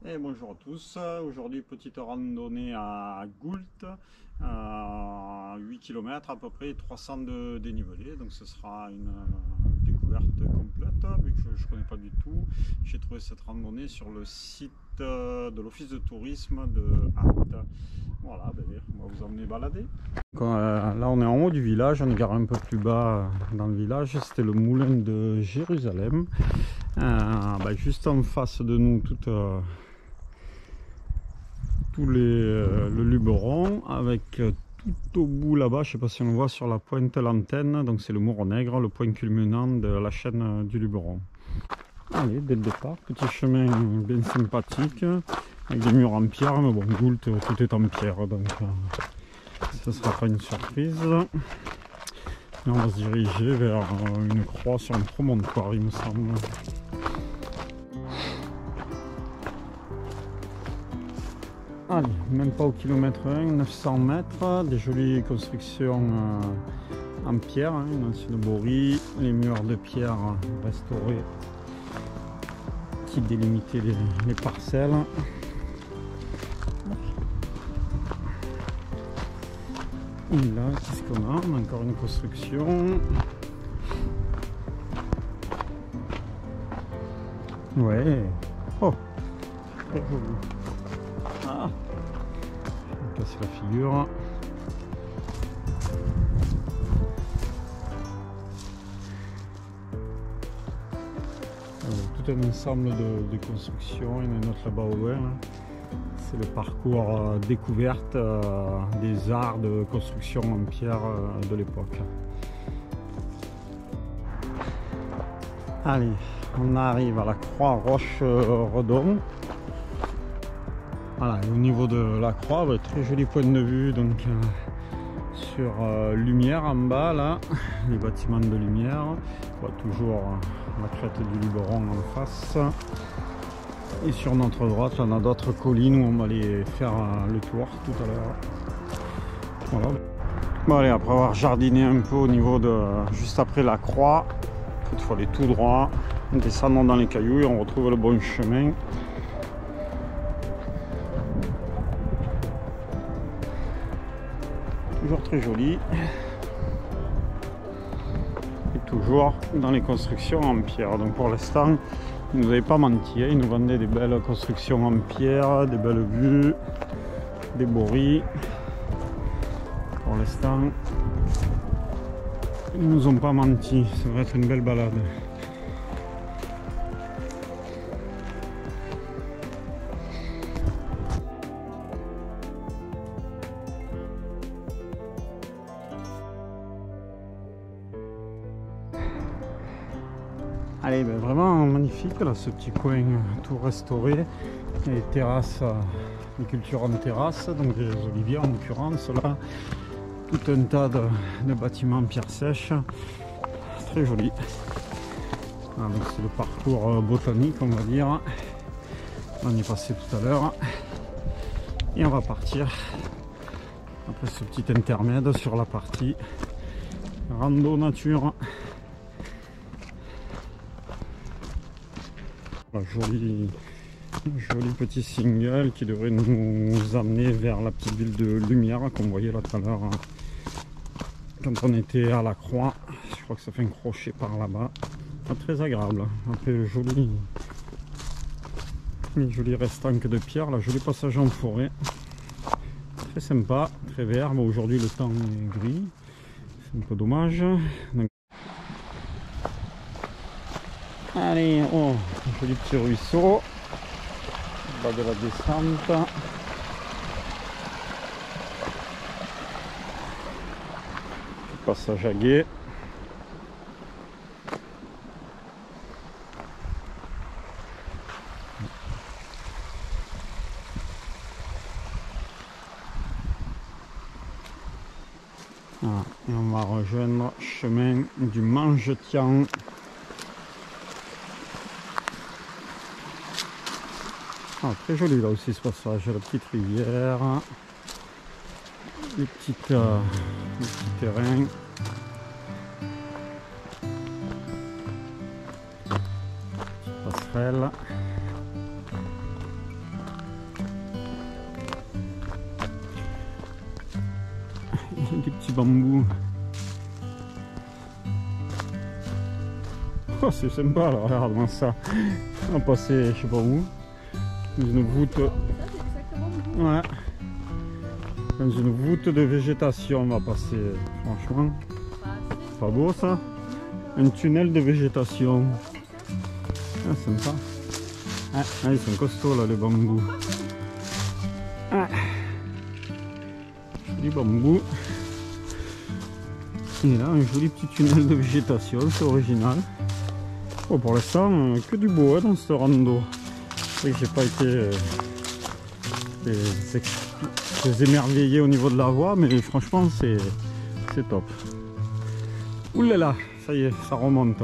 Et bonjour à tous, aujourd'hui petite randonnée à Goult, 8 km à peu près, 300 de dénivelé, donc ce sera une découverte complète vu que je ne connais pas du tout. J'ai trouvé cette randonnée sur le site de l'office de tourisme de Apt. Voilà, on va vous emmener balader. Là on est en haut du village, on est garé un peu plus bas dans le village, c'était le moulin de Jérusalem. Juste en face de nous, le Luberon, avec tout au bout là-bas, je ne sais pas si on le voit sur la pointe l'antenne, donc c'est le Moron-Nègre, le point culminant de la chaîne du Luberon. Allez, dès le départ, petit chemin bien sympathique, avec des murs en pierre, mais bon, Goult, tout est en pierre, donc ce ne sera pas une surprise. Et on va se diriger vers une croix sur un promontoire, il me semble. Allez, même pas au kilomètre 1, 900 mètres, des jolies constructions en pierre, une ancienne bourrie, les murs de pierre restaurés qui délimitaient les parcelles. Et là, qu'est-ce qu'on a? On a encore une construction. Ouais. Oh, très joli. Ah, je vais casser la figure. Tout un ensemble de constructions. Il y en a une autre là-bas au loin. C'est le parcours découverte des arts de construction en pierre de l'époque. Allez, on arrive à la Croix-Roche-Redon. Voilà, et au niveau de la croix, très joli point de vue donc sur Lumière en bas là, les bâtiments de Lumière. On voit toujours la crête du Luberon en face. Et sur notre droite, on a d'autres collines où on va aller faire le tour tout à l'heure. Voilà. Bon allez, après avoir jardiné un peu au niveau de juste après la croix, il faut aller tout droit, descendons dans les cailloux et on retrouve le bon chemin. Toujours très joli et toujours dans les constructions en pierre. Donc pour l'instant ils nous avaient pas menti, ils nous vendaient des belles constructions en pierre, des belles vues, des bourries. Pour l'instant ils nous ont pas menti, ça va être une belle balade. Allez, vraiment magnifique là, ce petit coin tout restauré, les terrasses, les cultures en terrasse, donc des oliviers en l'occurrence là, tout un tas de bâtiments en pierre sèche, très joli. Ah, donc c'est le parcours botanique on va dire, on y est passé tout à l'heure et on va partir après ce petit intermède sur la partie rando nature. Joli petit single qui devrait nous amener vers la petite ville de Lumière qu'on voyait là tout à l'heure quand on était à la croix. Je crois que ça fait un crochet par là-bas. Très agréable. Après les jolis restanques de pierre, là, joli passage en forêt. Très sympa, très vert. Bon, aujourd'hui le temps est gris, c'est un peu dommage. Donc, allez, oh, un joli petit ruisseau, bas de la descente. Passage à gué. Voilà, et on va rejoindre chemin du Mangetian. Ah, très joli là aussi ce passage, la petite rivière, les petits terrains. Petite passerelle. des petits bambous. Oh, c'est sympa là, regarde-moi ça. On va passer, je sais pas où, dans une voûte. Ouais. Dans une voûte de végétation, on va passer. Franchement, pas beau ça? Un tunnel de végétation. Ah, sympa. Ah, ils sont costauds là, les bambous. Ah. Joli bambou. Et là, un joli petit tunnel de végétation, c'est original. Oh, pour l'instant, que du beau hein, dans ce rando. C'est vrai que j'ai pas été très émerveillé au niveau de la voie, mais franchement, c'est top. Ouh là là, ça y est, ça remonte.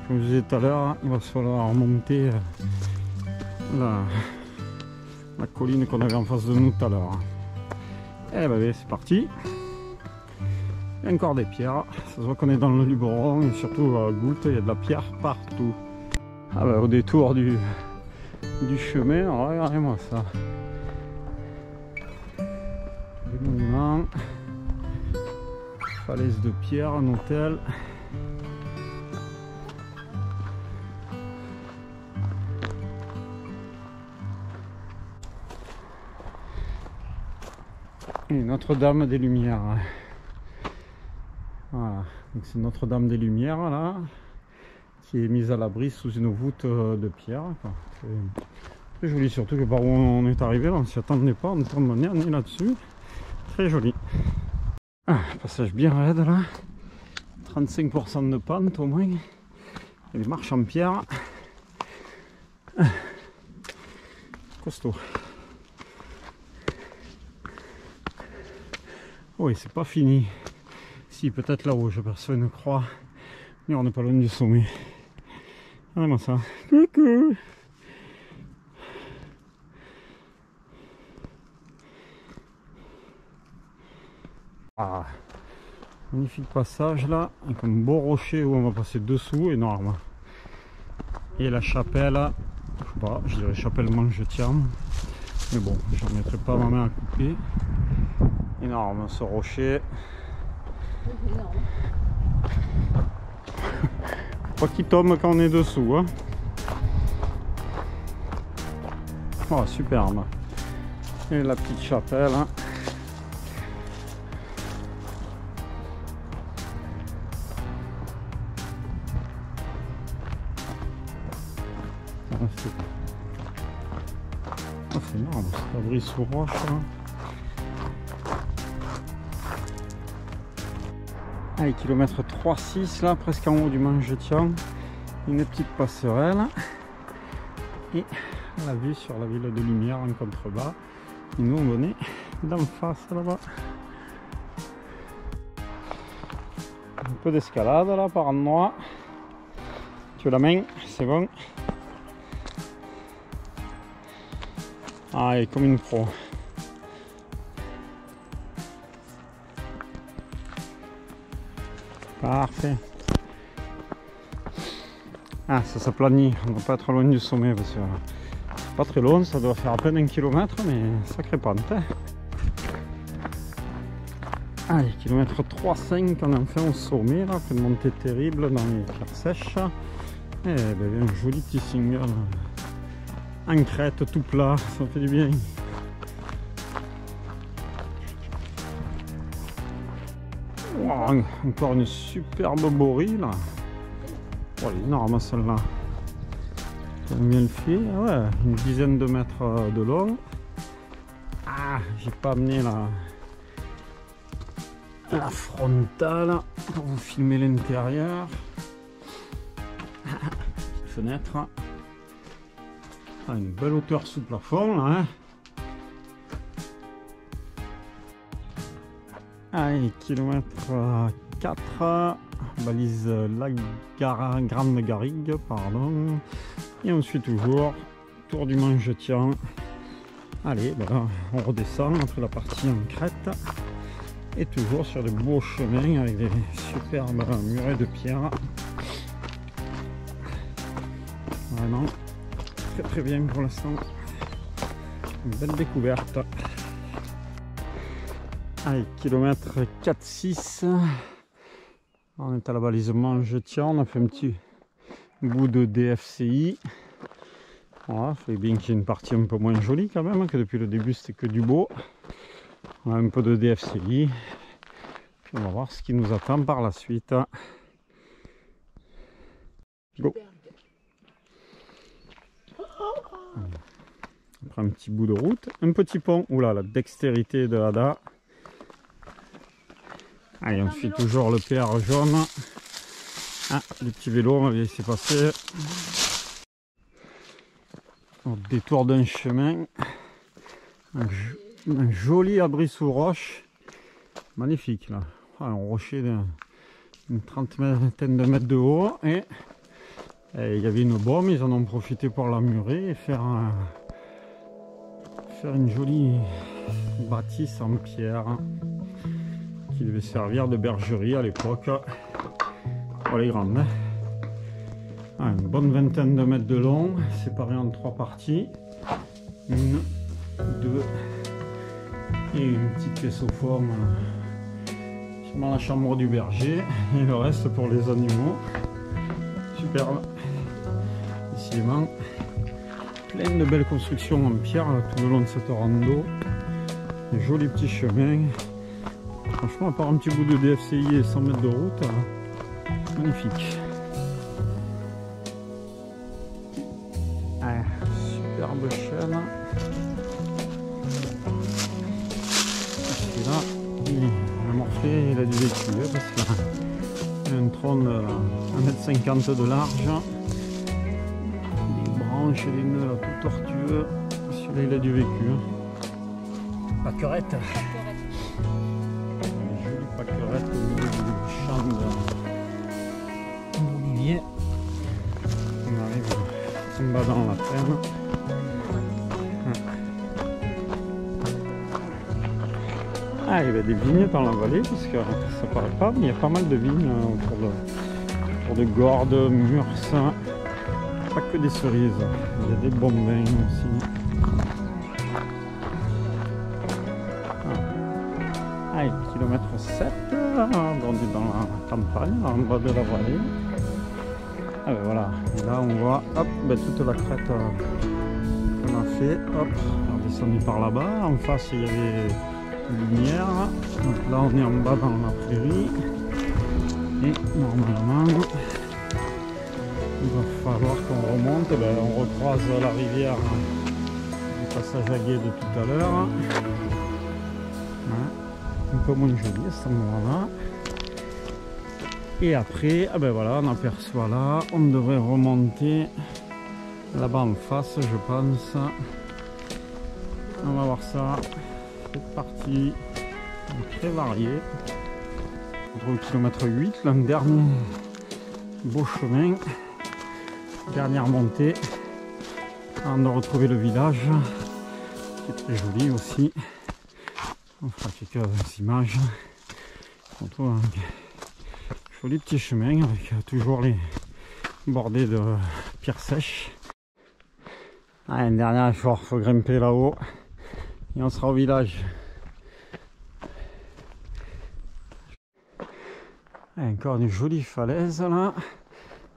Comme je disais tout à l'heure, il va falloir remonter la colline qu'on avait en face de nous tout à l'heure. Et ben, c'est parti. Il y a encore des pierres, ça se voit qu'on est dans le Luberon et surtout à Goult, il y a de la pierre partout. Ah bah, au détour du chemin, regardez-moi ça. Des monuments, falaise de pierre, un hôtel. Et Notre-Dame des Lumières. Voilà, donc c'est Notre-Dame des Lumières là, qui est mise à l'abri sous une voûte de pierre. Très joli, surtout que par où on est arrivé, là, on s'y attendait pas, on est là-dessus. Très joli. Ah, passage bien raide là, 35% de pente au moins, et des marches en pierre. Ah. Costaud. Oui, c'est pas fini. Si, peut-être là-haut, j'aperçois une croix. Mais on n'est pas loin du sommet. Regardez-moi ça. Coucou! Ah, magnifique passage là, avec un beau rocher où on va passer dessous, énorme. Et la chapelle, je sais pas, je dirais chapelle Mangetian. Mais bon, je ne mettrai pas ma main à couper. Énorme ce rocher. Pas qu'il tombe quand on est dessous. Hein. Oh, superbe. Et la petite chapelle. Hein. Oh, c'est énorme, c'est abri sous roche. Hein. Allez, kilomètre 3,6 là, presque en haut du Mangetian. Une petite passerelle. Et la vue sur la ville de Lumière en contrebas. Et nous on venait d'en face là-bas. Un peu d'escalade là par endroit. Tu veux la main? C'est bon. Allez, comme une pro. Parfait. Ah, ça s'aplanit. On ne va pas être loin du sommet parce que c'est pas très long. Ça doit faire à peine 1 kilomètre, mais sacré pente. Hein. Allez, kilomètre 3,5, on est enfin au sommet là, après une montée terrible dans les pierres sèches. Et ben, un joli petit single en crête tout plat, ça fait du bien. Wow, encore une superbe borie là. Oh, elle est énorme celle-là. Combien elle fait? Ah ouais, une dizaine de mètres de long. Ah, j'ai pas amené la frontale pour vous filmer l'intérieur. Fenêtre. Ah, une belle hauteur sous plafond là. Hein. Allez, kilomètre 4, balise la Grande Garrigue, pardon. Et ensuite toujours, tour du Mangetian. Allez, ben, on redescend entre la partie en crête. Et toujours sur de beaux chemins avec des superbes murets de pierre. Vraiment, très très bien pour l'instant. Une belle découverte. Allez, kilomètre 4-6. On est à la balisement Jetien, on a fait un petit bout de DFCI. Voilà, fait bien qu'il y ait une partie un peu moins jolie quand même, que depuis le début c'était que du beau. On a un peu de DFCI. Puis on va voir ce qui nous attend par la suite. Go. Après un petit bout de route, un petit pont. Oula, la dextérité de Ada. Allez, on suit toujours le PR jaune. Ah, les petits vélos, on va laisser passer. Au détour d'un chemin. Un joli abri sous roche. Magnifique là. Ah, un rocher d'une trentaine de mètres de haut. Et il y avait une baume, ils en ont profité pour la murer et faire une jolie bâtisse en pierre qui devait servir de bergerie à l'époque pour les grandes. Ah, une bonne vingtaine de mètres de long, séparé en 3 parties. 1, 2 et une petite pièce aux formes, sûrement la chambre du berger, et le reste pour les animaux. Superbe. Décidément, plein de belles constructions en pierre là, tout le long de cette rando. Des jolis petits chemins. Franchement, à part un petit bout de DFCI et 100 mètres de route, magnifique. Ah, superbe chaîne. Celui-là, il a morflé, il a dû vécu parce qu'il a un tronc de 1,50 m de large. Et des nœuds là, tout tortueux. Celui-là il a du vécu. Pâquerette. Des jolies pâquerettes au milieu du champ d'olivier. On arrive en bas dans la ferme. Ah, il y avait des vignes dans la vallée parce que ça paraît pas, mais il y a pas mal de vignes autour de Gordes, Murs. Pas que des cerises, il y a des bons vins aussi. Ah, kilomètre 7, on est dans la campagne, en bas de la vallée. Ah ben voilà, et là on voit hop, ben, toute la crête qu'on a fait, hop, on est descendu par là-bas, en face il y avait une lumière, donc là on est en bas dans la prairie, et normalement il va falloir qu'on remonte, ben, on recroise la rivière du passage à gué de tout à l'heure. Un peu moins joli à ce moment-là. Et après, ah ben voilà, on aperçoit là, on devrait remonter là-bas en face, je pense. On va voir ça. Cette partie très variée. On trouve le kilomètre 8, l'un dernier beau chemin. Dernière montée avant de retrouver le village qui est très joli aussi. On fera quelques images. On trouve un joli petit chemin avec toujours les bordés de pierres sèches. Ah, un dernier effort, il faut grimper là-haut et on sera au village. Ah, encore une jolie falaise là.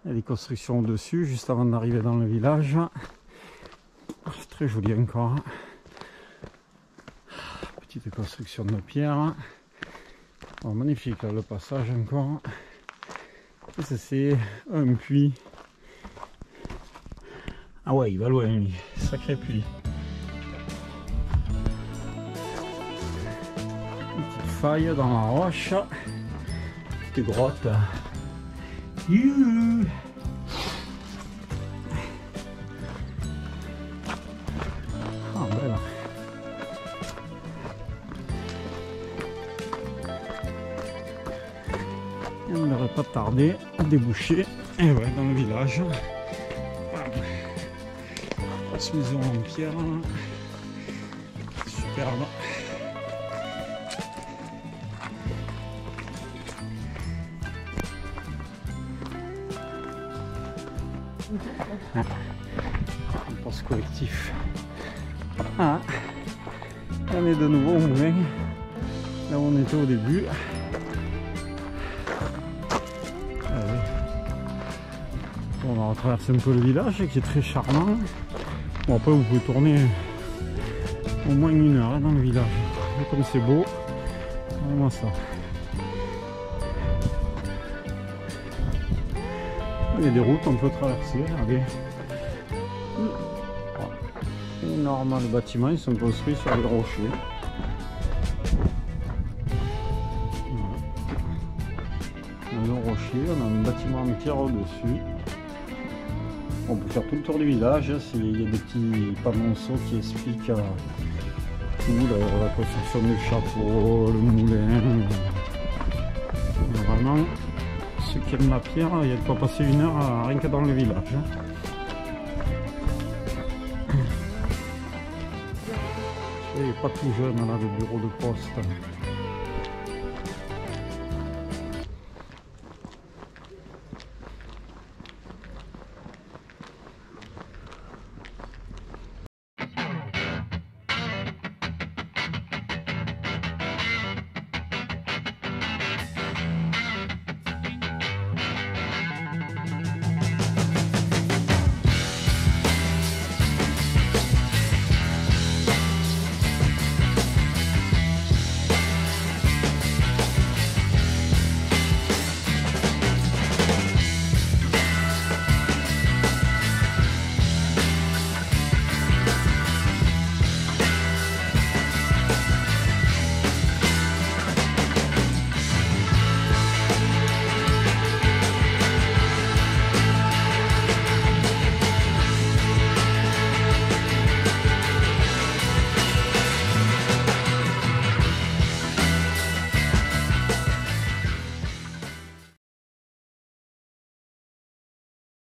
Il y a des constructions au-dessus, juste avant d'arriver dans le village. C'est très joli encore. Petite construction de pierre. Oh, magnifique là, le passage encore. Et ça c'est un puits. Ah ouais, il va loin lui. Sacré puits. Une petite faille dans la roche. Petite grotte. Youhou. Ah belle. Et on n'aurait pas tardé à déboucher, et ouais, dans le village. Grosse maison en pierre. Superbe. Un poste collectif. Ah, on est de nouveau au moulin. Là où on était au début. On va retraverser un peu le village qui est très charmant. Bon, après vous pouvez tourner au moins 1 heure dans le village. Et comme c'est beau, vraiment ça. Il y a des routes qu'on peut traverser. Regardez. Énorme, les bâtiments ils sont construits sur des rochers. On a un rocher, on a un bâtiment en pierre au-dessus. On peut faire tout le tour du village, il y a des petits panonceaux qui expliquent tout, la construction du château, le moulin. Vraiment, ceux qui aiment la pierre, il y a de quoi passer 1 heure rien que dans le village. Il n'est pas tout jeune là, le bureau de poste.